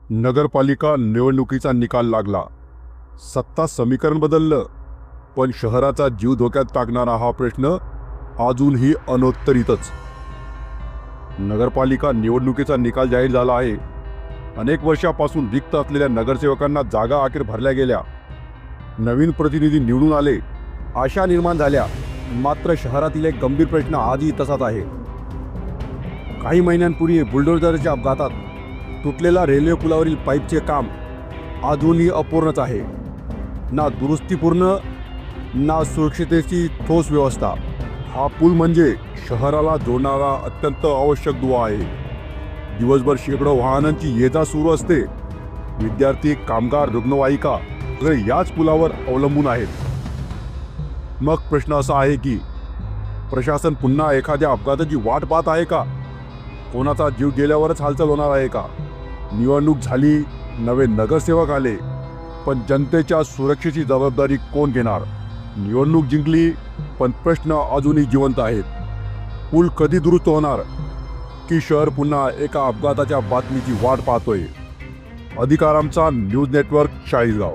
नगरपालिका निवडणुकीचा निकाल लागला. सत्ता समीकरण बदललं, पण शहराचा जीव धोक्यात टाकणारा हा प्रश्न अजूनही अनोत्तरितच. नगरपालिका निवडणुकीचा निकाल जाहीर झाला आहे. अनेक वर्षापासून रिक्त असलेल्या नगरसेवकांना जागा अखेर भरल्या गेल्या. नवीन प्रतिनिधी निवडून आले, आशा निर्माण झाल्या. मात्र शहरातील एक गंभीर प्रश्न आजही तसाच आहे. काही महिन्यांपूर्वी बुलडोझरच्या अपघातात तुटलेला रेल्वे पुलावरील पाईपचे काम अजूनही अपूर्णच आहे. ना दुरुस्ती पूर्ण, ना सुरक्षितेची ठोस व्यवस्था. हा पूल म्हणजे शहराला जोडणारा अत्यंत आवश्यक दुवा आहे. दिवसभर शेकडो वाहनांची ये जा सुरू असते. विद्यार्थी, कामगार, रुग्णवाहिका सगळे याच पुलावर अवलंबून आहेत. मग प्रश्न असा आहे की प्रशासन पुन्हा एखाद्या अपघाताची वाट पाहत आहे का? कोणाचा जीव गेल्यावरच हालचाल होणार आहे का? निवडणूक झाली, नवे नगरसेवक आले, पण जनतेच्या सुरक्षेची जबाबदारी कोण घेणार? निवडणूक जिंकली, पण प्रश्न अजूनही जिवंत आहेत. पूल कधी दुरुस्त होणार, की शहर पुन्हा एका अपघाताच्या बातमीची वाट पाहतोय? अधिकारांचा न्यूज नेटवर्क, चाळीसगाव.